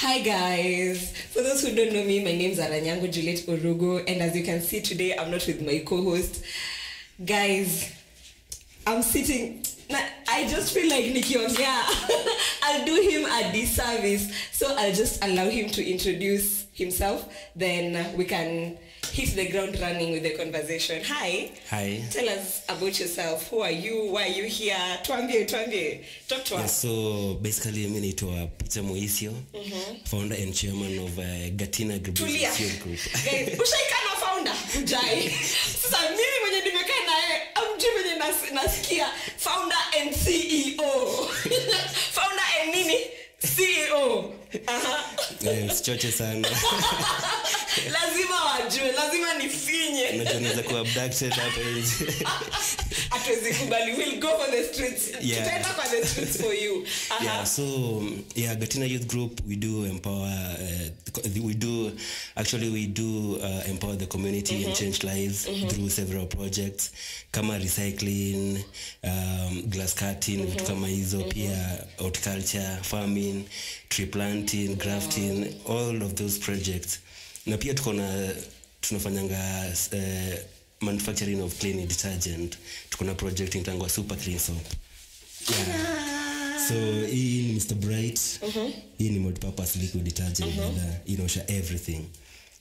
Hi guys, for those who don't know me, my name is Aranyango Juliet Orugo, and as you can see today, I'm not with my co-host. Guys, I'm sitting, I just feel like nikiongea. I'll do him a disservice, so I'll just allow him to introduce himself, then we can hit the ground running with the conversation. Hi. Tell us about yourself. Who are you? Why are you here? Tuambie. Talk to us. Yeah, so basically, I'm Peter Moisio, founder and chairman of Gatina Group. Guys, ushaikana founder? Ujai. Sasa mimi mwenye nimekaa naye, amjui mwenye nasikia founder and CEO. Founder and nini? CEO. Sichoche sana. Lazima nifinye. Unaweza kuwa abducted hapa hivi. Hatuwezi kubali. We'll go for the streets. Tutaenda kwa the streets for you. Yeah, so Gatina Youth Group, we do empower empower the community and change lives through several projects kama recycling, glass cutting, vitu kama hizo, pia horticulture, farming, tree planting, grafting, all of those projects. Na pia tunafanyanga manufacturing of cleaning detergent. Tuko na project inaitwa Super Clean Soap. So hii ni Mr. Bright. Hii ni multi-purpose liquid detergent inaosha everything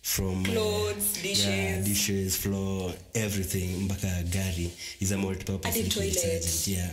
from clothes, dishes, floor, everything mpaka gari is a multi-purpose liquid detergent.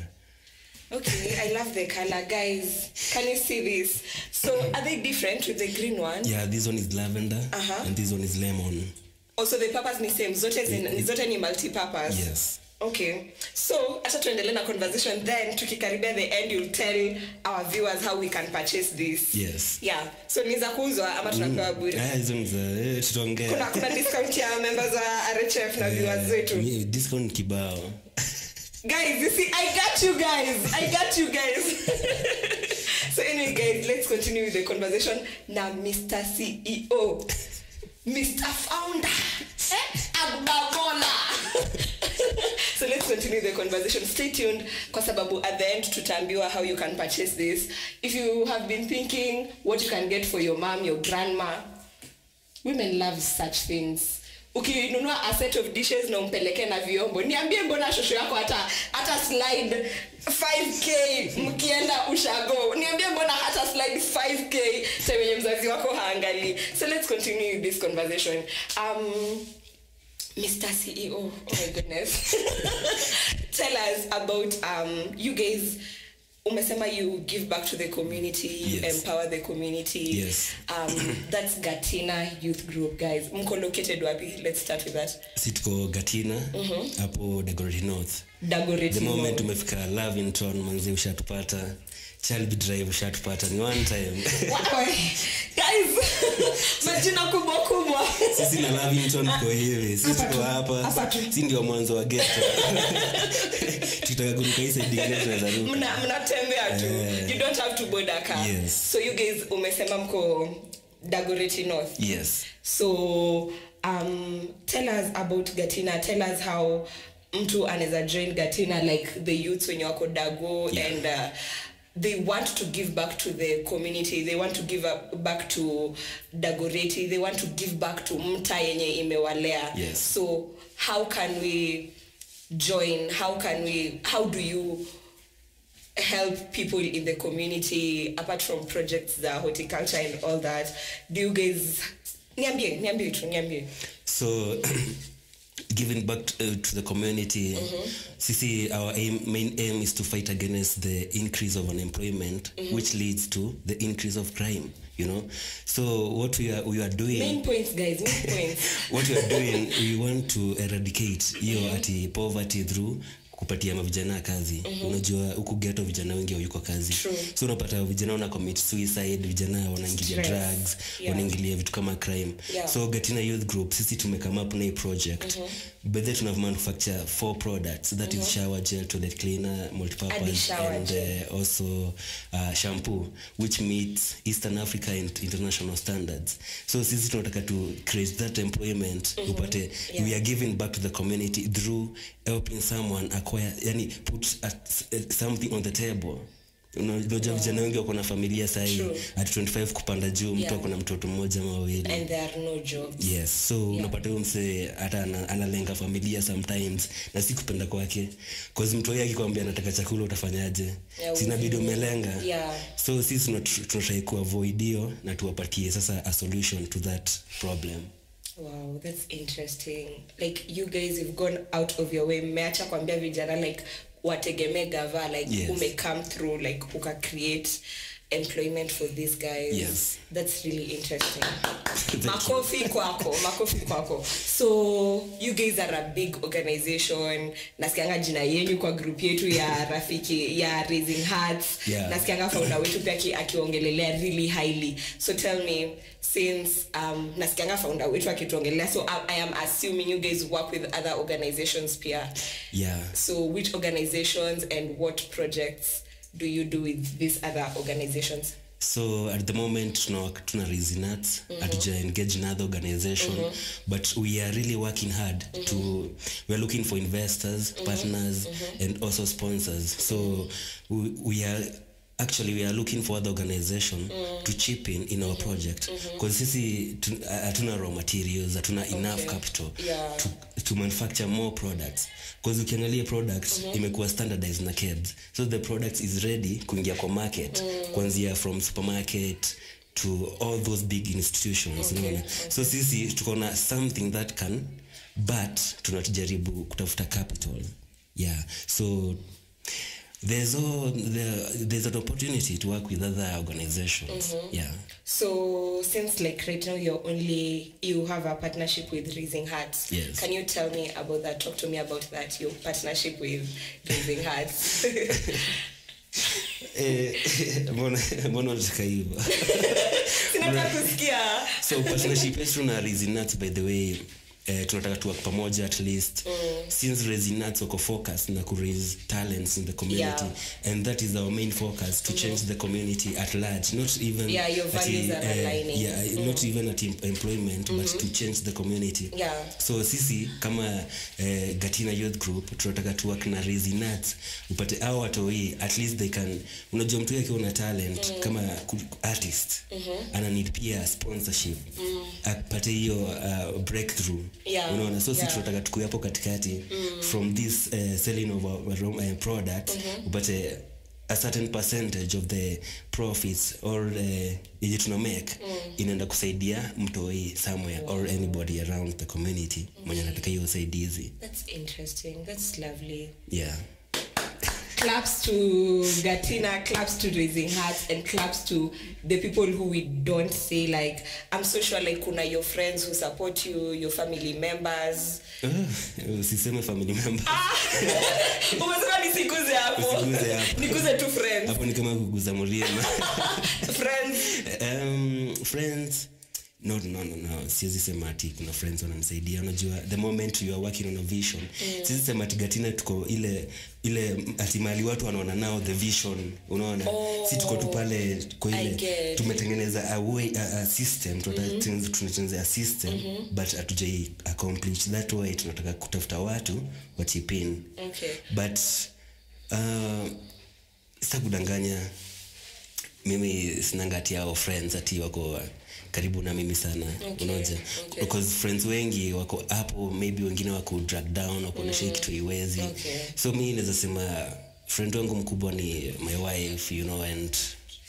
Okay, I love the color, guys. Can you see this? So, are they different with the green one? Yeah, this one is lavender and this one is lemon. Also, the purpose is same. Zote ni multi-purpose. Yes. Okay. So, after tuendelee na conversation, then tukikaribia the end, you'll tell our viewers how we can purchase this. Yes. Yeah. So, niza kuuzwa ama tunapewa bure? Hizo niza tutaongea. Kuna discount ya members wa RHF na viewers wetu. Discount kibao. Guys, you see, I got you guys. So anyway, guys, let's continue with the conversation. Now, Mr. CEO, Mr. Founder, Agbabola. So let's continue the conversation. Stay tuned, kwa sababu at the end tutaambiwa how you can purchase this. If you have been thinking what you can get for your mom, your grandma, women love such things. Ukinunua a set of dishes na umpeleke na vyombo, niambie mbona shosho yako hata slide 5k mkienda ushago, niambie mbona hata slide 5k sewenye mzazi wako haangali. So let's continue this conversation. Mr. CEO, oh my goodness. Tell us about you guys. Umesema you give back to the community, you empower the community. Yes. That's Gatina Youth Group, guys. Mko located wapi? Let's start with that. Sitko Gatina, hapo Dagoretti North. The moment umefika Lavington, manzi ushatupata. Child drive ushatupata ni one time. Guys, majina kubwa. Sisi na Lavington kwa hivi. Sisi tuko hapa. Sisi ndio mwanzo wa ghetto. Tutaka kuruka hizo dignet za ruka. Mnatembea tu. You don't have to board a car. Yes. So you guys umesema mko Dagoretti North. Yes. So tell us about Gatina. Tell us how mtu anaweza join Gatina, like the youths when you wako Dago and they want to give back to the community. They want to give back to Dagoretti. They want to give back to mta yenye imewalea. Yes. So how can we join? How do you help people in the community apart from projects, the horticulture and all that? Do you guys niambie. So giving back to the community, our main aim is to fight against the increase of unemployment, which leads to the increase of crime, So what we are doing, main points, guys, main points. What we are doing, we want to eradicate poverty through kupatia mavijana kazi. Unajua huku ghetto vijana wengi hawako kazi. So unapata vijana wana commit suicide, vijana wanaingilia drugs, wanaingilia vitu kama crime. So Gatina Youth Group, sisi tumekama up na hii project. But then tuna manufacture 4 products. That is shower gel, toilet cleaner, multi-purpose, and also shampoo, which meets Eastern Africa and international standards. So sisi tunataka to create that employment. We are giving back to the community through helping someone acquire, put something on the table. unajua vijana wengi wako na familia sahi at 25 kupanda juu, mtu ako na mtoto mmoja ama wawili and there are no jobs. Yes, so unapata huyo mse hata analenga familia sometimes na si kupenda kwake, cause mtu yake akikwambia anataka chakula utafanyaje? Sina bidii umelenga. So sisi tunatry ku avoid hiyo na tuwapatie sasa a solution to that problem. Wow, that's interesting. Like you guys have gone out of your way. Meacha kwambia vijana like wategeme gava like who may come through like who can create employment for these guys. Yes, that's really interesting. Makofi kwako. So you guys are a big organization. Nasikianga jina yenu kwa group yetu ya rafiki ya Raising Hearts. Nasikianga founder wetu pia akiongelelea really highly. So tell me, since nasikianga founder wetu akituongelea, so I am assuming you guys work with other organizations pia. So which organizations and what projects do you do with these other organizations? So at the moment tuna Raising Hearts, atuja engage in other organization, but we are really working hard we are looking for investors, partners, and also sponsors. So we are looking for other organization to chip in our project, because sisi hatuna raw materials, hatuna enough capital to manufacture more products, because ukiangalia products imekuwa standardized na KEBS, so the product is ready kuingia kwa market, kuanzia from supermarket to all those big institutions. So sisi tuko na something that can, but tunatujaribu kutafuta capital. So there's an opportunity to work with other organizations. So since like right now you have a partnership with Raising Hearts, can you tell me about that? Talk to me about that, your partnership with Raising Hearts. Mbona unataka hivyo? Sinataka kusikia. So partnership yetu na Raising Hearts, by the way, tunataka tuwa pamoja at least, since Raising Hearts wako focus na ku raise talents in the community, and that is our main focus, to change the community at large, not even your values are aligning. Not even at employment, but to change the community. So sisi kama Gatina Youth Group tunataka tu work na Raising Hearts, upate hao watoi at least they can, unajua mtu yake una talent kama artist ana need pia sponsorship, apate hiyo breakthrough. Unaona, so sisi tunataka tukue hapo katikati, from this selling of our product, upate a certain percentage of the profits or yenye tuna make inaenda kusaidia mtoi somewhere or anybody around the community mwenye anataka hiyo usaidizi. That's interesting, that's lovely. Claps to Gatina, claps to Raising Hearts, and claps to the people who we don't say, like, I'm so sure like kuna your friends who support you, your family members. Usiseme family members. Umesema nisikuze hapo. Nikuze tu friends. Hapo ni kama kuguza mlima. Friends. No. Siwezi sema ati kuna friends wananisaidia. Unajua, the moment you are working on a vision, siwezi sema ati Gatina tuko ile ati mali watu wanaona nao the vision, unaona. Si tuko tu pale kwa ile tumetengeneza a system, tunatengeneza a system, but hatujai accomplish that way. Tunataka kutafuta watu wa chip in. But sasa kudanganya, mimi sinanga ati hao friends ati wako karibu na mimi sana, unaona, because friends wengi wako hapo, maybe wengine wako drag down, wako na shake to iwezi. So mimi naweza sema friend wangu mkubwa ni my wife, you know, and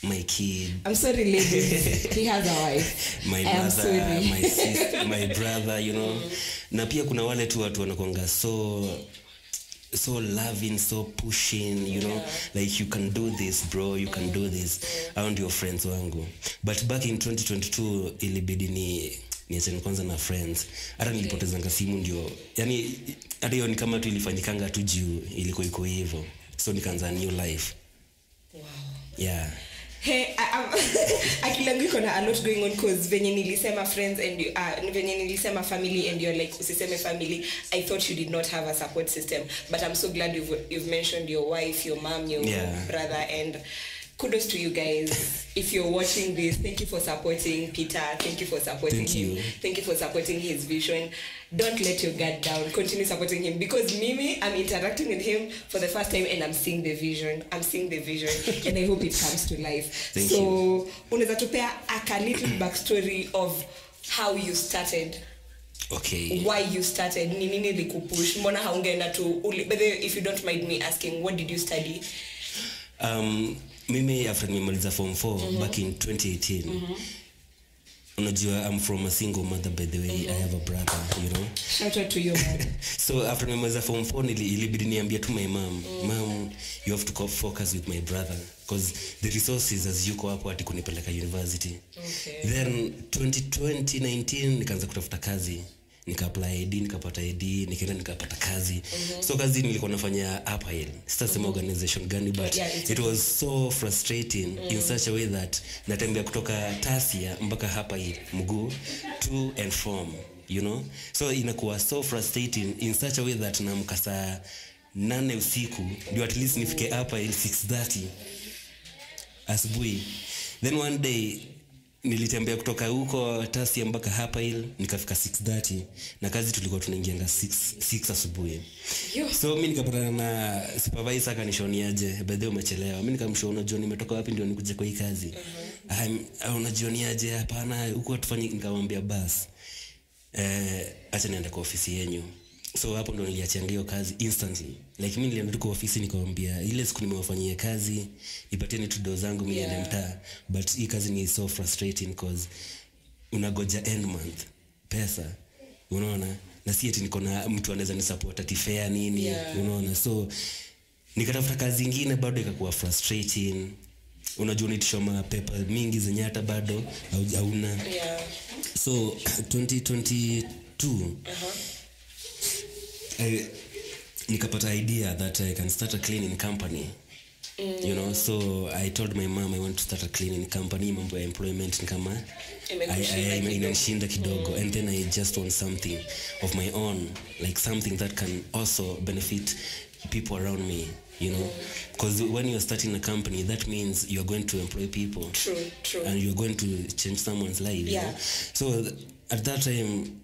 my kid. I'm sorry ladies, he has a wife. My mother, my sister, my brother, you know. Na pia kuna wale tu watu wanakuanga so loving, so pushing, you know, like you can do this bro, you can do this. Around your friends wangu. But back in 2022 ilibidi niachane kwanza na friends. Hata nilipotezanga simu ndio, yani hata hiyo ni kama tu ilifanyikanga tu juu ilikuwa iko hivyo, so nikaanza new life. Hey, akilangu iko na a lot going on, because venye nilisema friends and venye nilisema family and you're like usiseme family, I thought you did not have a support system, but I'm so glad you've mentioned your wife, your mom, your brother, and kudos to you guys. If you're watching this, thank you for supporting Peter. Thank you for supporting him. Thank you for supporting his vision. Don't let your guard down. Continue supporting him, because Mimi, I'm interacting with him for the first time and I'm seeing the vision. And I hope it comes to life. Thank you. Unaweza tupea a little backstory of how you started. Okay. Why you started? Ni nini likupush? Mbona haungeenda tu? But if you don't mind me asking, what did you study? Mimi after nimemaliza form 4 back in 2018. Unajua, I'm from a single mother, by the way. I have a brother, you know. Shout out to your mom. So after nimemaliza form 4 ilibidi niambia tu my mom, you have to focus with my brother, because the resources as yuko hapo ati kunipeleka university. Okay. Then 2019 nikaanza kutafuta kazi. Nika-apply ID, nikapata ID, nikaenda nikapata kazi. So kazi nilikuwa nafanya Uphill. Sitasema organization gani, but it was so frustrating in such a way that natembea kutoka Tasia mpaka Uphill mguu to and from, you know. So inakuwa so frustrating in such a way that naamka saa 8 usiku ndio at least nifike Uphill 6:30 asubuhi. Then one day nilitembea kutoka huko Tasia mpaka Uphill nikafika 6:30 na kazi tulikuwa tunaingianga 6 asubuhi. So mimi nikapatana na supervisor akanishoniaje, by the way umechelewa. Mimi nikamshona John, nimetoka wapi ndio nikuje kwa hii kazi. Unajioniaje? Hapana, huko tufanye. Nikamwambia bas acha niende kwa ofisi yenu. So hapo ndo niliachia hiyo kazi instantly. Like mimi nilienda kwa ofisi nikamwambia ile siku nimewafanyia kazi nipatieni tudo zangu mimi niende mtaa, but hii kazi ni so frustrating because unagoja end month pesa, unaona, na si eti niko na mtu anaweza ni support ati fair nini, unaona. So nikatafuta kazi nyingine, bado ikakuwa frustrating. Unajua nitishoma paper mingi zenye hata bado hauna. So 2022 nikapata idea that I can start a cleaning company. You know, so I told my mom I want to start a cleaning company. Mambo ya employment ni kama inanishinda kidogo, and then I just want something of my own, like something that can also benefit people around me, you know, because when you're starting a company, that means you're going to employ people. True. And you're going to change someone's life, you know? So at that time,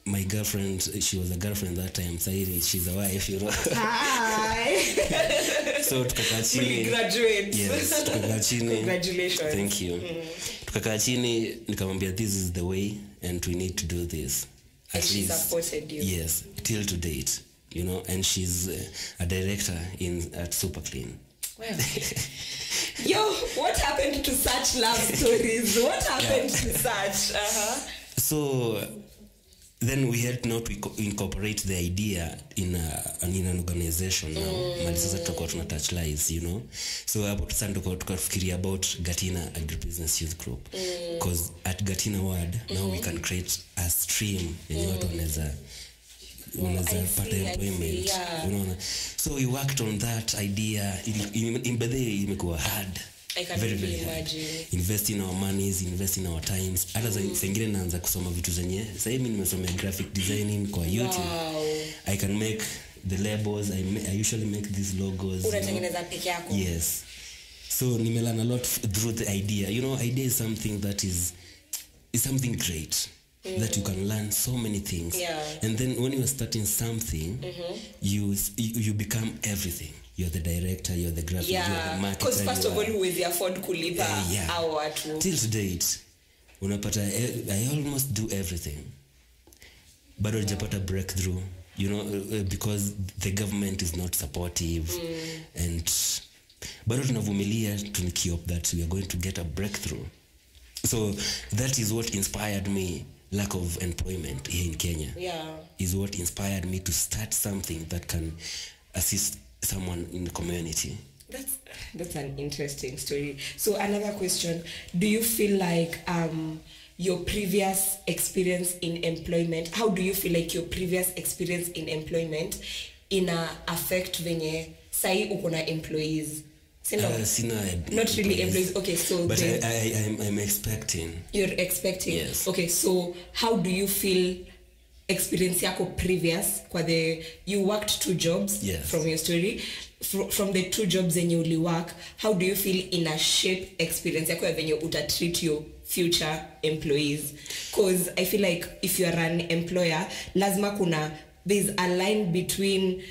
my girlfriend, she was a girlfriend that time, Sairi, she's a wife, you know. Hi. So tukakaa chini. We graduate. Yes, tukakaa chini. Congratulations. Thank you. Tukakaa chini, nikamwambia this is the way and we need to do this. At and least she supported you. Yes, till to date, you know, and she's a director at Super Clean. Well. Yo, what happened to such love stories? What happened to such? So then we had not incorporate the idea in an organization now. Mali sasa tutakuwa tuna touch lives, you know. So hapo sasa ndo tukafikiria about Gatina Agribusiness Youth Group, because at Gatina Ward now we can create a stream yenye watu wanaweza pata employment, unaona. So we worked on that idea. In Bedhe imekuwa hard. I can very imagine. Invest in our monies, invest in our times. Hata zingine naanza kusoma vitu zenye. Sasa mimi nimesomea graphic designing kwa YouTube. Wow. I can make the labels. I usually make these logos. Unatengeneza peke yako. Yes. So nimelearn a lot through the idea. You know, idea is something that is something great. That you can learn so many things. And then when you are starting something, you become everything. You're the director, you're the graphic, you're the marketer. Because first of all, who is afford kulipa au watu. Till to date, unapata I almost do everything. But hujapata breakthrough, you know, because the government is not supportive. And bado tunavumilia tunikiop that we are going to get a breakthrough. So that is what inspired me. Lack of employment here in Kenya is what inspired me to start something that can assist someone in the community. That's an interesting story. So another question, do you feel like your previous experience in employment, how do you feel like your previous experience in employment affect venye sai uko na employees? Not really employees. Okay, so but I'm expecting. You're expecting. Yes. Okay, so how do you feel experience yako previous kwa you worked 2 jobs from your story from the 2 jobs zenye uli work, how do you feel ina shape experience yako ya venye uta treat your future employees? Because I feel like if you are an employer, lazima there's a line between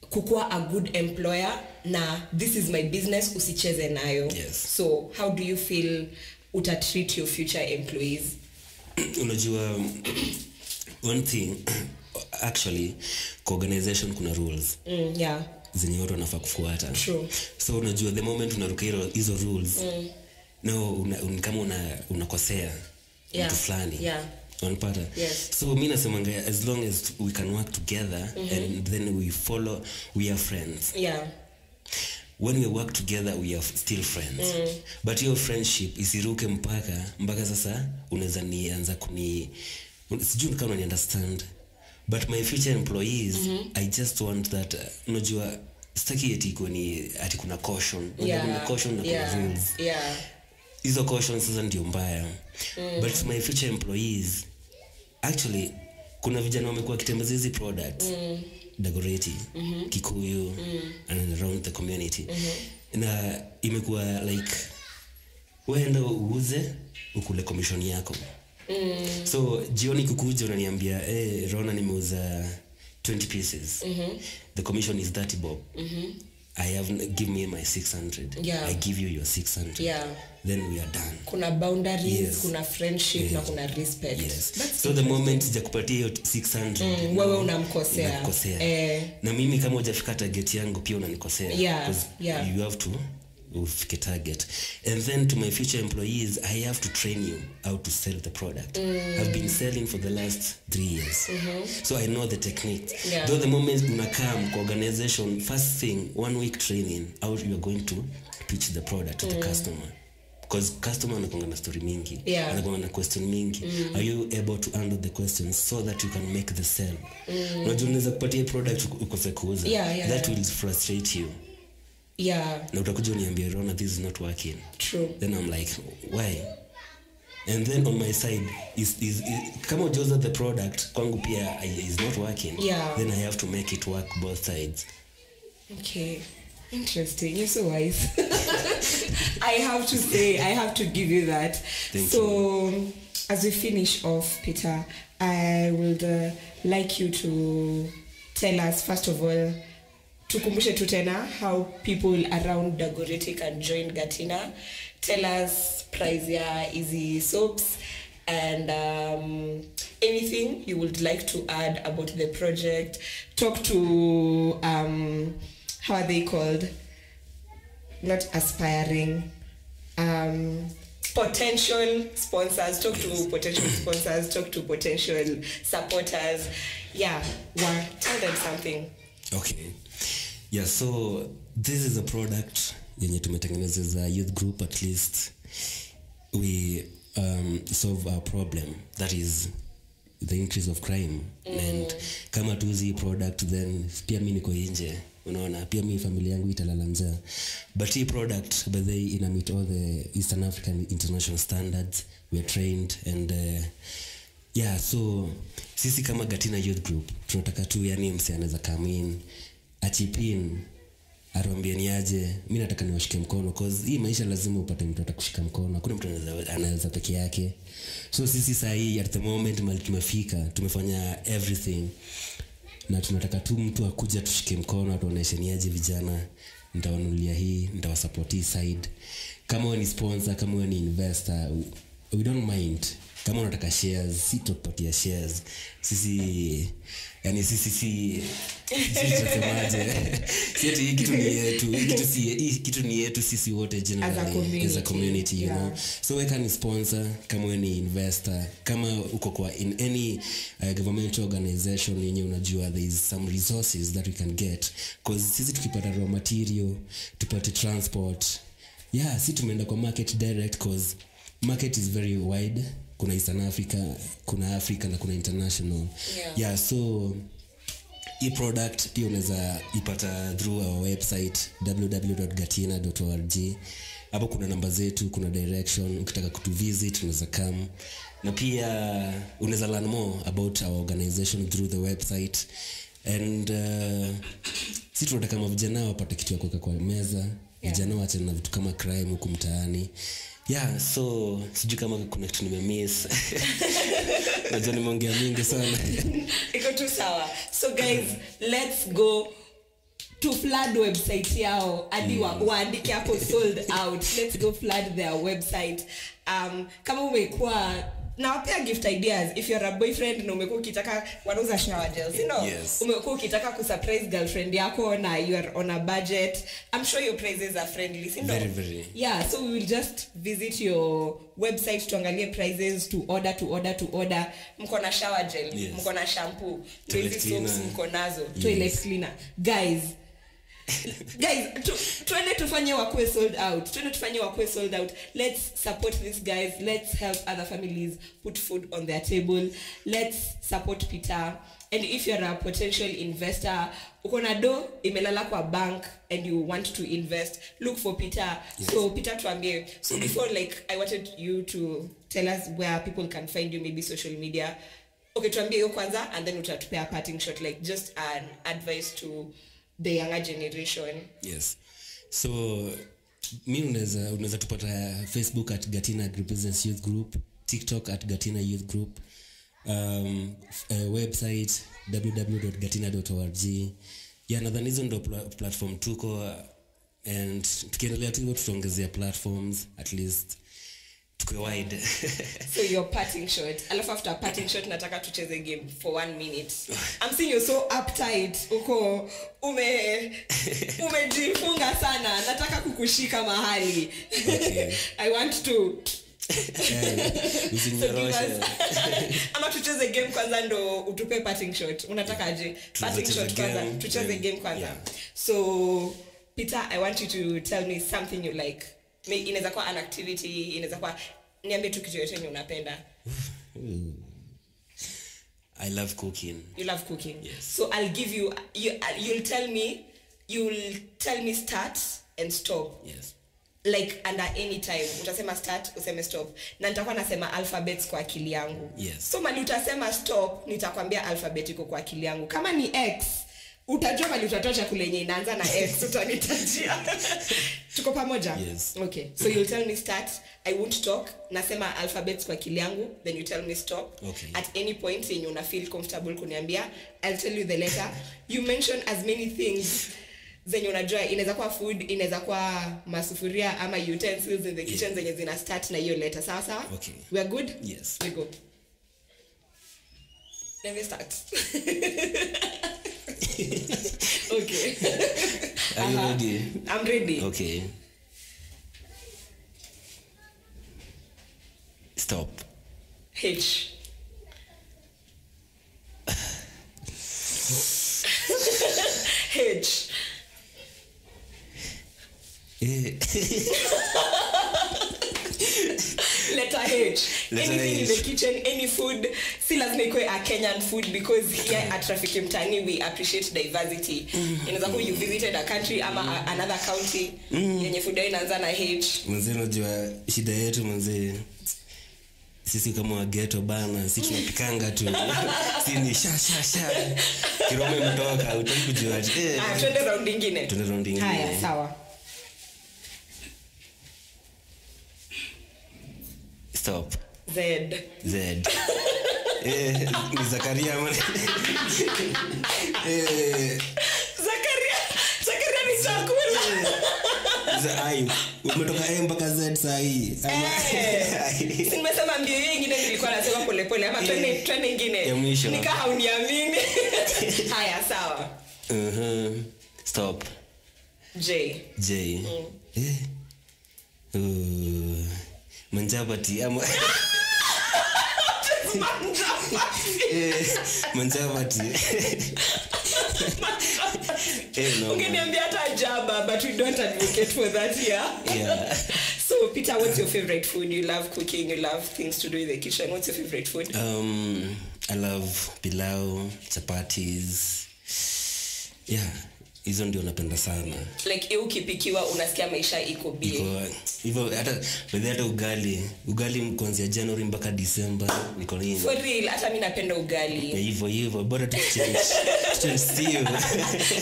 kukua a good employer na this is my business usicheze nayo. So how do you feel uta treat your future employees? Unajua one thing actually kwa organization kuna rules zenye watu wanafaa kufuata. So unajua the moment unaruka hizo rules no kama unakosea mtu fulani unapata. So mimi nasemanga as long as we can work together and then we are friends. When we work together we are still friends. But your friendship isiruke mpaka sasa unaweza nianza sijui kama unani understand. But my future employees I just want that unajua sitaki ati kuna caution. Kuna caution na kuna rules. Hizo cautions sasa ndio mbaya. But my future employees actually kuna vijana wamekuwa kitembeza hizi products Dagoretti, Kikuyu and around the community. Na imekuwa like wewe uuze ukule commission yako. So jioni kukuja unaniambia Rona nimeuza 20 pieces. The commission is 30 bob. Give me my 600. I give you your 600. Then we are done. Kuna boundaries, kuna friendship na kuna respect. So the moment sijakupatia hiyo 600 wewe unamkosea. Na mimi kama hujafika target yangu pia unanikosea. Because you have to ufike target. And then to my future employees, I have to train you how to sell the product. I've been selling for the last 3 years. So I know the technique. Though the moment unakam kwa organization, first thing 1 week training how you are going to pitch the product to the customer. Because customer anakuanga na story mingi, anakuanga na question mingi. Are you able to handle the questions so that you can make the sell? Unajua unaweza kupatia product ukose kuuza. That will frustrate you. Na utakuja uniambia Rona this is not working. Then I'm like why? And then on my side is kama ujoza the product kwangu pia is not working. Then I have to make it work both sides. Okay, interesting. You're so wise. I have to give you that. Thank you. As we finish off, Peter, I would like you to tell us first of all, tukumbushe tu tena how people around Dagoretti can join Gatina. Tell us price ya easy soaps and anything you would like to add about the project. Talk to how are they called? Not aspiring, potential sponsors. Talk to potential sponsors. Talk to potential supporters. Tell them something. Okay. So this is a product yenye tumetengeneza as a youth group. At least we solve our problem, that is the increase of crime. And kama tuzi product then pia mimi niko nje, unaona, pia mimi familia yangu italala njaa. But hii product by the ina meet all the Eastern African international standards. We are trained and so sisi kama Gatina Youth Group tunataka tu yani mse anaweza come in achipin arambia niaje mimi nataka niwashike mkono, cause hii maisha lazima upate mtu atakushika mkono, hakuna mtu anaweza peke yake. So sisi saa hii at the moment mali tumefika, tumefanya everything na tunataka tu mtu akuja tushike mkono, atuoneshe niaje vijana, nitawanulia hii, nitawasupport hii side. Kama wewe ni sponsor, kama wewe ni investor, we don't mind. Kama unataka shares, si tupatia shares. Sisi yani sisi tunasemaje? Sisi kitu ni yetu, kitu ni yetu sisi wote generally as a community, you know. So we can sponsor, kama wewe ni investor, kama uko kwa in any governmental organization yenye unajua there is some resources that we can get, because sisi tukipata raw material, tupate transport. Si tumeenda kwa market direct, cause market is very wide. Kuna Eastern Africa, kuna Africa na kuna international. So hii product pia unaweza ipata through our website www.gatina.org, hapo kuna namba zetu, kuna direction, ukitaka kutuvisit unaweza come. Na pia unaweza learn more about our organization through the website. And sisi tunataka kama vijana wapate kitu ya kuweka kwa meza, vijana waache na vitu kama crime huko mtaani. Yeah, so sijui kama kuna kitu nimemiss. Najua nimeongea mingi sana. Iko tu sawa. So guys, let's go to flood website yao hadi waandike hapo sold out. Let's go flood their website. Kama umekuwa na wapea gift ideas, if you're a boyfriend na umekuwa ukitaka wanauza shower gels, you know, yes. Umekuwa ukitaka kusurprise girlfriend yako na you are on a budget, I'm sure your prices are friendly, you know. Very. Yeah, so we will just visit your website tuangalie prices to order. Mko na shower gel, yes. Mko na shampoo, toilet soaps mko nazo, yes. Toilet cleaner. Guys, twende tufanye wakwe sold out. Let's support these guys. Let's help other families put food on their table. Let's support Peter. And if you're a potential investor, uko na do imelala kwa bank and you want to invest, look for Peter. Yes. So Peter tuambie. So before, like, I wanted you to tell us where people can find you, maybe social media. Okay, tuambie hiyo kwanza and then utatupea a parting shot, like just an advice to the younger generation. Yes. So mimi unaweza tupata Facebook at Gatina Represents Youth Group, TikTok at Gatina Youth Group, website www.gatina.org. Yeah, nadhani hizo ndo platform tuko, and tukiendelea tu tutaongezea platforms at least tuko wide. So your parting shot. Alafu after parting shot nataka tucheze game for 1 minute. I'm seeing you're so uptight. Uko umejifunga sana. Nataka kukushika mahali. Okay. I want to usinyoroshe. Ama tucheze game kwanza ndo utupe parting shot. Unataka aje? Parting shot kwanza. Tucheze game kwanza. Yeah. So Peter, I want you to tell me something you like. Inaweza kuwa an activity, inaweza kuwa niambie tu kitu yote unapenda. I love cooking. You love cooking? Yes. So I'll give you you'll tell me start and stop. Yes. Like under any time. Utasema start, useme stop. Na nitakuwa nasema alphabets kwa akili yangu. Yes. So mali utasema stop, nitakwambia alphabet iko kwa akili yangu. Kama ni X, utajua mali utatoa kule yenye inaanza na X, utanitajia. Tuko pamoja? Yes. Okay. So you'll tell me start, I won't talk, nasema alphabets kwa akili yangu, then you tell me stop. Okay. At any point when you feel comfortable kuniambia, I'll tell you the letter. You mention as many things zenye unajua, inaweza kuwa food, inaweza kuwa masufuria ama utensils in the kitchen zenye zina start na hiyo letter. Sawa sawa? Okay. We are good? Yes. We go. Let me start. Okay. Are you ready? I'm ready. Okay. Stop. H. H. Letter H. Anything in the kitchen, any food, si lazima ikuwe a Kenyan food, because here at Traffic Mtani we appreciate diversity. Inaweza kuwa you visited a country ama another county yenye food yao inaanza na H. Mzee, unajua shida yetu mzee, sisi kama wa ghetto bana, sisi tunapikanga tu. Sisi ni sha Kirome mtoka, utakujua. Twende round nyingine. Haya, sawa. Stop. Z. Ni Zakaria mwana. Zakaria ni chakula. Ai, umetoka mpaka Z saa hii. Nimesema mbio nyingine nilikuwa nasema pole ama twende nyingine. Nika hauniamini. Haya, sawa. Stop. J. Manjabati ama Manjabati. Ungeniambia hata Jaba, but we don't advocate for that here. Yeah. So Peter, what's your favorite food? You love cooking, you love things to do in the kitchen. What's your favorite food? I love pilau, chapatis. Yeah. hizo ndio napenda sana. Like ukipikiwa unasikia maisha iko bie. Hivyo hata ugali kuanzia January mpaka December niko nini. For real, hata mimi napenda ugali. Hivyo bora tu change stew.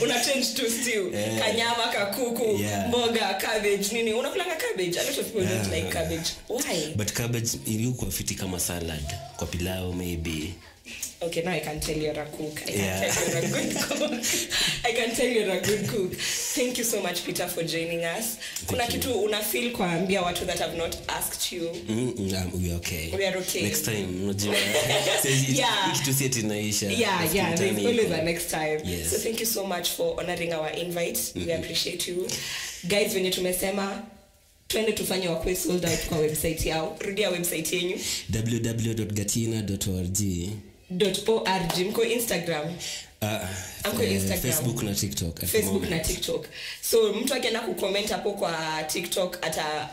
Una change to stew. Kanyama, kakuku, mboga, cabbage, nini? Unakulanga cabbage? A lot of people don't like cabbage. Why? But cabbage ilikuwa fiti kama salad kwa pilau maybe. Okay, now I can tell you're a cook. I can tell you're a good cook. Thank you so much, Peter, for joining us. Kuna kitu una feel kuambia watu that have not asked you? We are okay. We are okay. Next time, unajua. Kitu si tinaisha. Yeah, there's always a next time. Yes. So thank you so much for honoring our invite. We appreciate you. Guys, venye tumesema twende tufanye wakwe sold out kwa website yao. Rudia website yenu. www.gatina.org. .org. Instagram. Instagram, Facebook na TikTok. So mtu akienda kucomment hapo kwa TikTok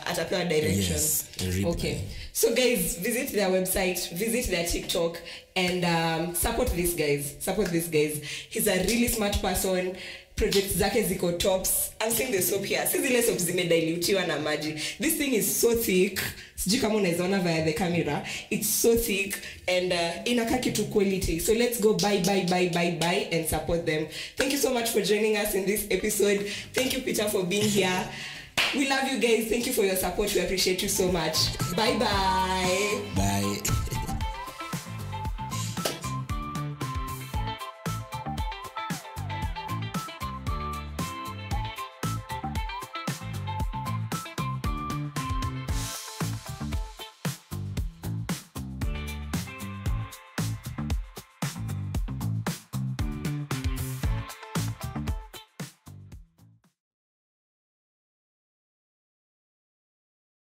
atapewa directions. Yes, okay. So guys, visit their website, visit their TikTok, and support these guys. He's a really smart person. Projects zake ziko tops. I'm seeing the soap here. Sisi zile soap zimedilutiwa na maji. This thing is so thick. Sijui kama unaona via the camera. It's so thick and inakaa kitu quality. So let's go buy and support them. Thank you so much for joining us in this episode. Thank you, Peter, for being here. We love you guys. Thank you for your support. We appreciate you so much. Bye.